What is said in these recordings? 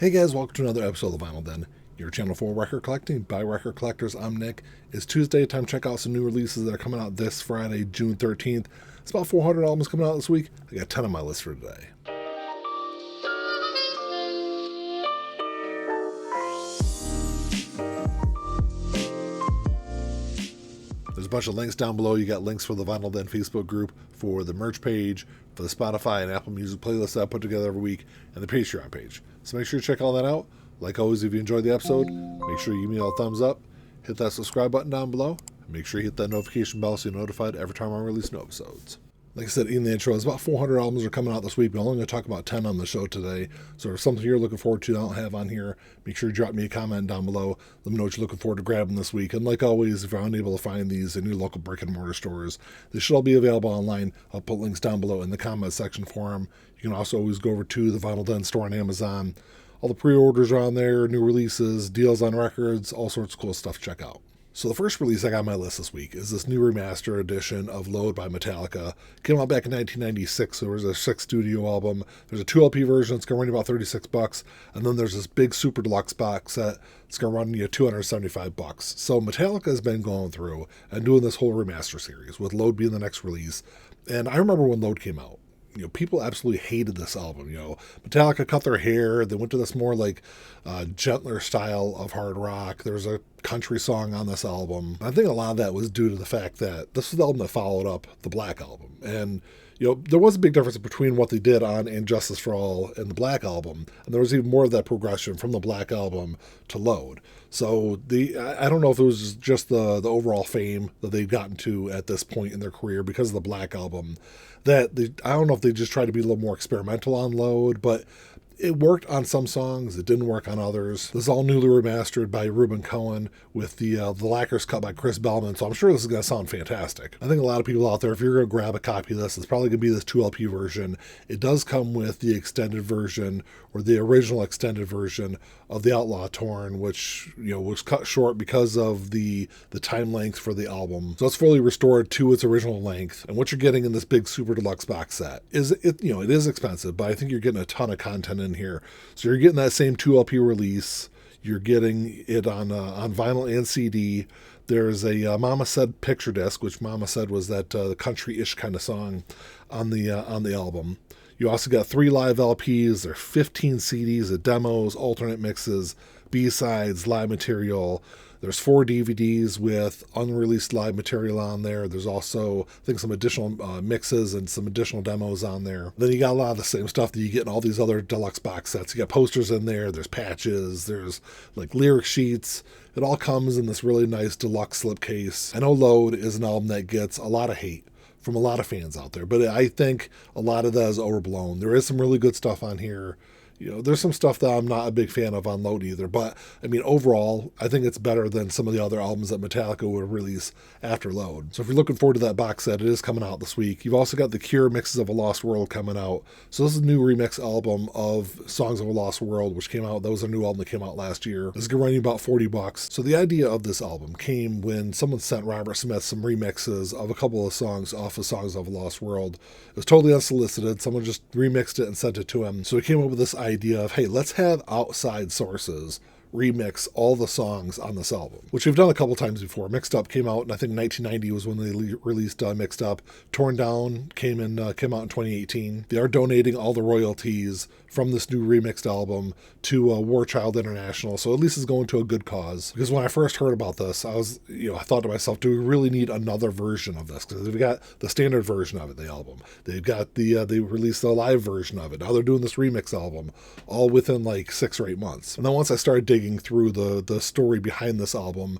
Hey guys, welcome to another episode of The Vinyl Den, your channel for record collecting by record collectors. I'm Nick. It's Tuesday, time to check out some new releases that are coming out this Friday, June 13th. It's about 400 albums coming out this week. I got 10 on my list for today. There's a bunch of links down below. You got links for the Vinyl Den Facebook group, for the merch page, for the Spotify and Apple Music playlist that I put together every week, and the Patreon page. So make sure you check all that out. Like always, if you enjoyed the episode, make sure you give me a thumbs up, hit that subscribe button down below, and make sure you hit that notification bell so you're notified every time I release new episodes. Like I said in the intro, it's about 400 albums are coming out this week, but I'm only going to talk about 10 on the show today. So if there's something you're looking forward to that I don't have on here, make sure you drop me a comment down below. Let me know what you're looking forward to grabbing this week. And like always, if you're unable to find these in your local brick and mortar stores, they should all be available online. I'll put links down below in the comment section for them. You can also always go over to the Vinyl Den store on Amazon. All the pre-orders are on there, new releases, deals on records, all sorts of cool stuff to check out. So the first release I got on my list this week is this new remaster edition of Load by Metallica. Came out back in 1996, so it was a 6 studio album. There's a 2 LP version, it's going to run you about $36, and then there's this big super deluxe box set, it's going to run you $275. So Metallica has been going through and doing this whole remaster series, with Load being the next release. And I remember when Load came out. People absolutely hated this album. Metallica cut their hair. They went to this more like gentler style of hard rock. There's a country song on this album. I think a lot of that was due to the fact that this was the album that followed up the Black Album. And, there was a big difference between what they did on And Justice for All and the Black Album. And there was even more of that progression from the Black Album to Load. So I don't know if it was just the overall fame that they'd gotten to at this point in their career because of the Black Album. I don't know if they just tried to be a little more experimental on Load, but it worked on some songs. It didn't work on others. This is all newly remastered by Ruben Cohen with the lacquers cut by Chris Bellman, so I'm sure this is going to sound fantastic. I think a lot of people out there, if you're going to grab a copy of this, it's probably going to be this 2 LP version. It does come with the extended version, or the original extended version of the Outlaw Torn, which was cut short because of the time length for the album. So it's fully restored to its original length. And what you're getting in this big super deluxe box set is it is expensive, but I think you're getting a ton of content in here. So you're getting that same 2 LP release. You're getting it on vinyl and CD. There's a Mama Said picture disc, which Mama Said was that country-ish kind of song on the album. You also got 3 live LPs. There are 15 CDs of demos, alternate mixes, B-sides, live material. There's 4 DVDs with unreleased live material on there. There's also, I think, some additional mixes and some additional demos on there. Then you got a lot of the same stuff that you get in all these other deluxe box sets. You got posters in there. There's patches. There's like lyric sheets. It all comes in this really nice deluxe slipcase. I know Load is an album that gets a lot of hate from a lot of fans out there, but I think a lot of that is overblown. There is some really good stuff on here. There's some stuff that I'm not a big fan of on Load either, but overall, I think it's better than some of the other albums that Metallica would release after Load. So if you're looking forward to that box set, it is coming out this week. You've also got The Cure Mixes of a Lost World coming out. So this is a new remix album of Songs of a Lost World, which came out. That was a new album that came out last year. This is going to run you about $40. So the idea of this album came when someone sent Robert Smith some remixes of a couple of songs off of Songs of a Lost World. It was totally unsolicited. Someone just remixed it and sent it to him. So he came up with this idea of, hey, let's have outside sources remix all the songs on this album, which we've done a couple times before. Mixed Up came out, and I think 1990 was when they released Mixed Up. Torn Down came out in 2018. They are donating all the royalties from this new remixed album to War Child International, so at least it's going to a good cause. Because when I first heard about this, I thought to myself, do we really need another version of this? Because they've got the standard version of it, the album. They've got they released the live version of it. Now they're doing this remix album, all within like 6 or 8 months. And then once I started digging through the story behind this album,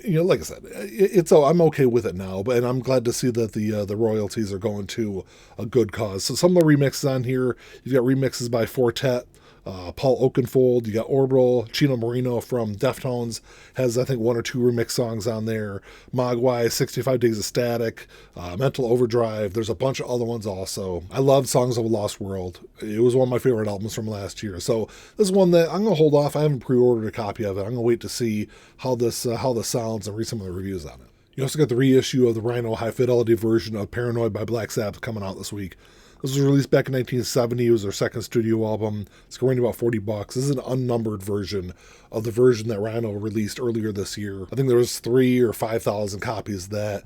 like I said, I'm okay with it now, and I'm glad to see that the royalties are going to a good cause. So some of the remixes on here, you've got remixes by Fortet, Paul Oakenfold, you got Orbital, Chino Moreno from Deftones has, I think, 1 or 2 remix songs on there. Mogwai, 65 Days of Static, Mental Overdrive. There's a bunch of other ones also. I love Songs of a Lost World. It was one of my favorite albums from last year. So this is one that I'm going to hold off. I haven't pre-ordered a copy of it. I'm going to wait to see how this sounds and read some of the reviews on it. You also got the reissue of the Rhino High Fidelity version of Paranoid by Black Sabbath coming out this week. This was released back in 1970. It was their second studio album. It's going about $40. This is an unnumbered version of the version that Rhino released earlier this year. I think there was 3,000 or 5,000 copies that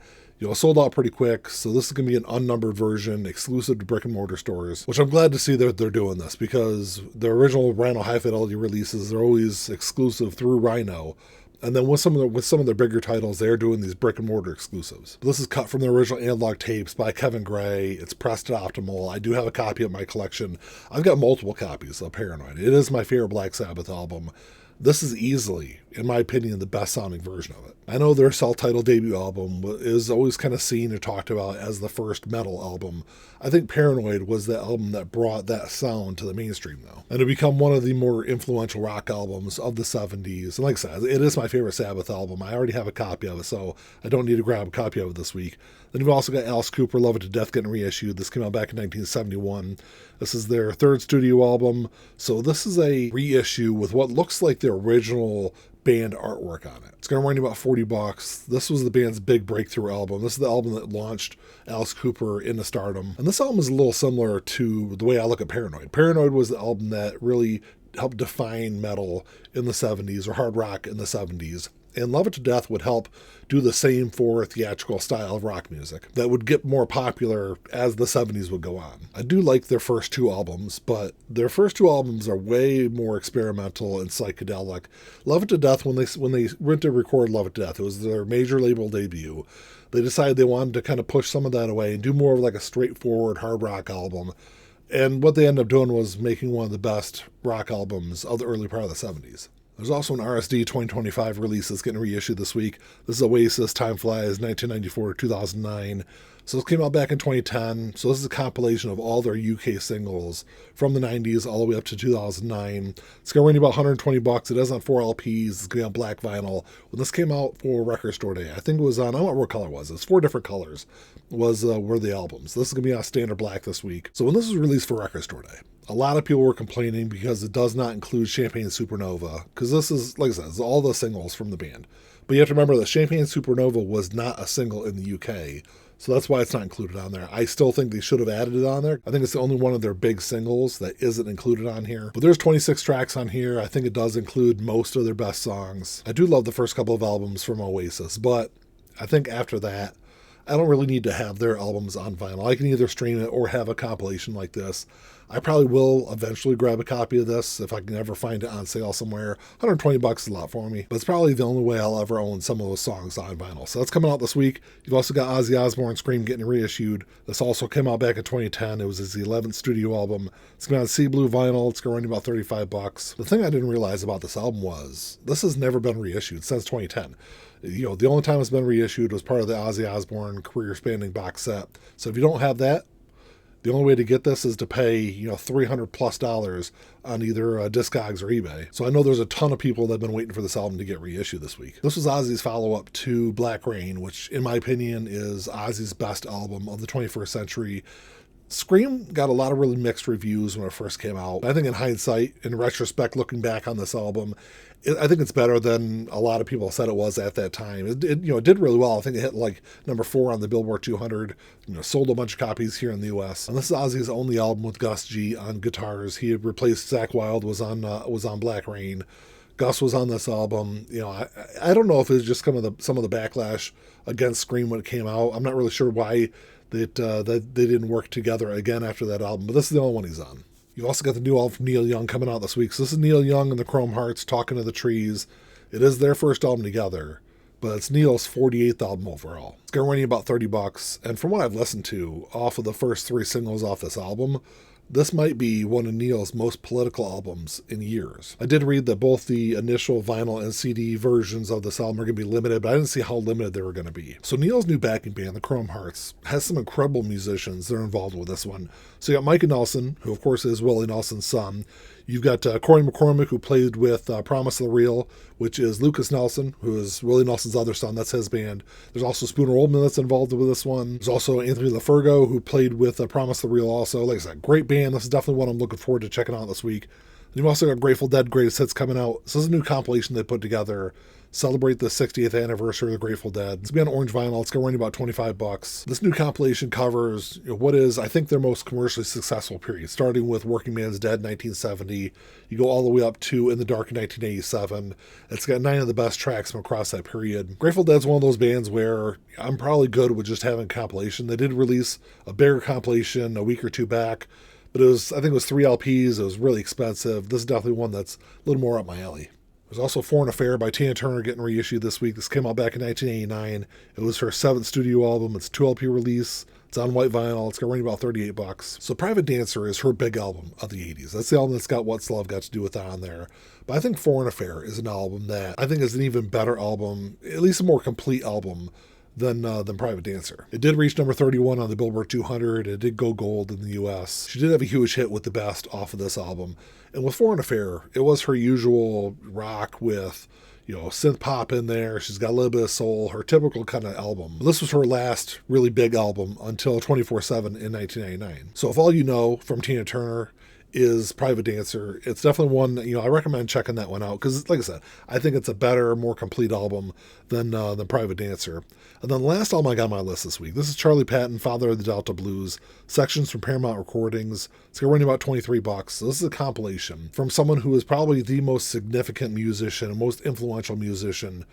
sold out pretty quick. So this is going to be an unnumbered version exclusive to brick and mortar stores, which I'm glad to see that they're doing this, because the original Rhino High Fidelity releases are always exclusive through Rhino. And then with some of their bigger titles, they're doing these brick and mortar exclusives. But this is cut from the original analog tapes by Kevin Gray. It's pressed at optimal. I do have a copy of my collection. I've got multiple copies of Paranoid. It is my favorite Black Sabbath album. This is easily, in my opinion, the best sounding version of it. I know their self-titled debut album is always kind of seen or talked about as the first metal album. I think Paranoid was the album that brought that sound to the mainstream, though. And to become one of the more influential rock albums of the 70s. And like I said, it is my favorite Sabbath album. I already have a copy of it, so I don't need to grab a copy of it this week. Then you've also got Alice Cooper, Love It to Death, getting reissued. This came out back in 1971. This is their third studio album. So this is a reissue with what looks like the original band artwork on it. It's going to run you about $40. This was the band's big breakthrough album. This is the album that launched Alice Cooper into stardom. And this album is a little similar to the way I look at Paranoid. Paranoid was the album that really helped define metal in the 70s, or hard rock in the 70s. And Love It to Death would help do the same for theatrical style of rock music that would get more popular as the 70s would go on. I do like their first two albums, but their first two albums are way more experimental and psychedelic. Love It to Death, when they went to record Love It to Death, it was their major label debut. They decided they wanted to kind of push some of that away and do more of like a straightforward hard rock album. And what they ended up doing was making one of the best rock albums of the early part of the 70s. There's also an RSD 2025 release that's getting reissued this week. This is Oasis, Time Flies, 1994 to 2009. So this came out back in 2010. So this is a compilation of all their UK singles from the 90s all the way up to 2009. It's going to run you about $120. It is on 4 LPs. It's going to be on black vinyl. When this came out for Record Store Day, I think it was on, I don't know what color it was. It's 4 different colors were the albums. This is going to be on standard black this week. So when this was released for Record Store Day, a lot of people were complaining because it does not include Champagne Supernova, because this is, like I said, it's all the singles from the band. But you have to remember that Champagne Supernova was not a single in the UK, so that's why it's not included on there. I still think they should have added it on there. I think it's the only one of their big singles that isn't included on here. But there's 26 tracks on here. I think it does include most of their best songs. I do love the first couple of albums from Oasis, but I think after that, I don't really need to have their albums on vinyl. I can either stream it or have a compilation like this. I probably will eventually grab a copy of this if I can ever find it on sale somewhere. $120 is a lot for me, but it's probably the only way I'll ever own some of those songs on vinyl. So that's coming out this week. You've also got Ozzy Osbourne Scream getting reissued. This also came out back in 2010. It was his 11th studio album. It's going to be on sea blue vinyl. It's going to run you about $35. The thing I didn't realize about this album was this has never been reissued since 2010. The only time it's been reissued was part of the Ozzy Osbourne career-spanning box set. So if you don't have that, the only way to get this is to pay, $300+ on either Discogs or eBay. So I know there's a ton of people that have been waiting for this album to get reissued this week. This was Ozzy's follow-up to Black Rain, which in my opinion is Ozzy's best album of the 21st century. Scream got a lot of really mixed reviews when it first came out. I think in hindsight, in retrospect, looking back on this album, I think it's better than a lot of people said it was at that time. It did really well. I think it hit like number 4 on the Billboard 200. Sold a bunch of copies here in the U.S. And this is Ozzy's only album with Gus G on guitars. He had replaced Zakk Wylde, was on Black Rain. Gus was on this album. I don't know if it was just some of the backlash against Scream when it came out. I'm not really sure why that they didn't work together again after that album, but this is the only one he's on. You've also got the new album from Neil Young coming out this week. So this is Neil Young and the Chrome Hearts, Talking to the Trees. It is their first album together, but it's Neil's 48th album overall. It's going to run you about $30. And from what I've listened to off of the first 3 singles off this album, this might be one of Neil's most political albums in years. I did read that both the initial vinyl and CD versions of this album are going to be limited, but I didn't see how limited they were going to be. So Neil's new backing band, the Chrome Hearts, has some incredible musicians that are involved with this one. So you got Micah Nelson, who of course is Willie Nelson's son. You've got Corey McCormick, who played with Promise of the Real, which is Lucas Nelson, who is Willie Nelson's other son. That's his band. There's also Spooner Oldham that's involved with this one. There's also Anthony LaFurgo, who played with Promise of the Real also. Like I said, great band. This is definitely one I'm looking forward to checking out this week. You've also got Grateful Dead Greatest Hits coming out. So this is a new compilation they put together. Celebrate the 60th anniversary of the Grateful Dead. It's going to be on orange vinyl. It's going to run you about $25. This new compilation covers what is, I think, their most commercially successful period, starting with Working Man's Dead in 1970. You go all the way up to In the Dark in 1987. It's got 9 of the best tracks from across that period. Grateful Dead's one of those bands where I'm probably good with just having a compilation. They did release a bigger compilation a week or two back, but I think it was 3 LPs. It was really expensive. This is definitely one that's a little more up my alley. There's also Foreign Affair by Tina Turner getting reissued this week. This came out back in 1989. It was her 7th studio album. It's a 2 LP release. It's on white vinyl. It's going to run you about $38. So Private Dancer is her big album of the 80s. That's the album that's got What's Love Got to Do with that on there. But I think Foreign Affair is an album that I think is an even better album, at least a more complete album than Private Dancer. It did reach number 31 on the Billboard 200. It did go gold in the US. She did have a huge hit with The Best off of this album. And with Foreign Affair, it was her usual rock with, synth pop in there. She's got a little bit of soul, her typical kind of album. This was her last really big album until 24/7 in 1999. So if all you know from Tina Turner is Private Dancer, it's definitely one that, I recommend checking that one out because, like I said, I think it's a better, more complete album than Private Dancer. And then the last album I got on my list this week, this is Charley Patton, Father of the Delta Blues, sections from Paramount Recordings. It's going to run you about $23. So this is a compilation from someone who is probably the most significant musician and most influential musician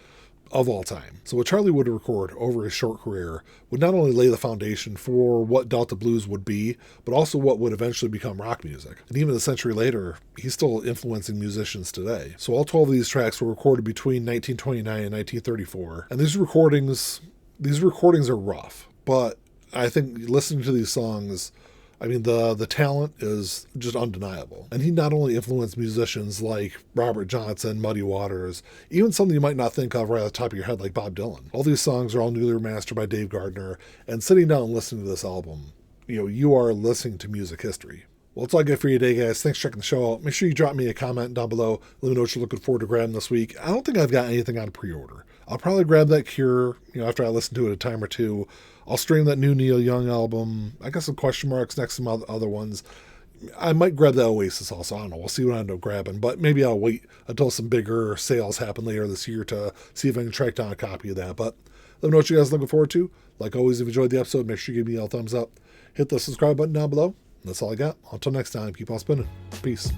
of all time. So what Charley would record over his short career would not only lay the foundation for what Delta Blues would be, but also what would eventually become rock music. And even a century later, he's still influencing musicians today. So all 12 of these tracks were recorded between 1929 and 1934. And these recordings are rough, but I think listening to these songs, the talent is just undeniable. And he not only influenced musicians like Robert Johnson, Muddy Waters, even something you might not think of right at the top of your head like Bob Dylan. All these songs are all newly remastered by Dave Gardner, and sitting down and listening to this album, you are listening to music history. Well, that's all I got for you today, guys. Thanks for checking the show out. Make sure you drop me a comment down below. Let me know what you're looking forward to grabbing this week. I don't think I've got anything on pre-order. I'll probably grab that Cure, after I listen to it a time or two. I'll stream that new Neil Young album. I got some question marks next to some other ones. I might grab that Oasis also. I don't know. We'll see what I end up grabbing. But maybe I'll wait until some bigger sales happen later this year to see if I can track down a copy of that. But let me know what you guys are looking forward to. Like always, if you enjoyed the episode, make sure you give me a thumbs up. Hit the subscribe button down below. That's all I got. Until next time, keep on spinning. Peace.